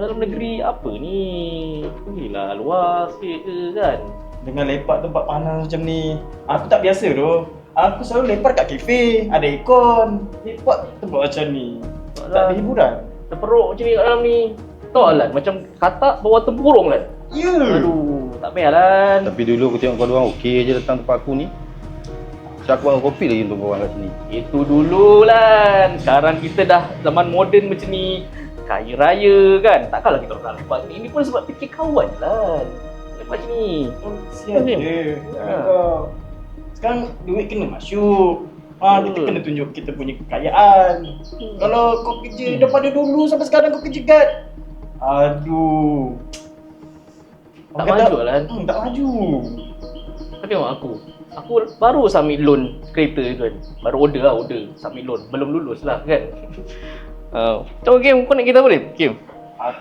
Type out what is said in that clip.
dalam negeri apa ni? Pergilah luar sikit ke kan? Dengan lepak tempat panas macam ni, aku tak biasa tu. Aku selalu lepak kat kafe, ada aircon. Lepak tempat macam ni, tak ada hiburan. Terperuk macam ni kat dalam ni. Tahu Alan, macam katak bawah tempurung kan? Ya. Aduh, tak payah Alan. Tapi dulu aku tengok kau orang okey je datang tempat aku ni. Macam aku bangun kopi lagi untuk kau orang kat sini. Itu dulu Lan. Sekarang kita dah zaman moden macam ni. Kaya raya kan. Takkanlah kita orang lepak ni. Ini pun sebab fikir kawan Lan. Lepak macam ni. Siap Okey. je. Ha. Sekarang duit kena masuk. Kita kena tunjuk kita punya kekayaan. Kalau kau kerja daripada dulu sampai sekarang kau kerja kat, aduh, Tak orang maju, Alan. Tak maju. Kau tengok aku. Aku baru submit loan kereta tu kan. Baru order submit loan. Belum lulus lah kan. Macam game, kau nak kita apa ni? Game?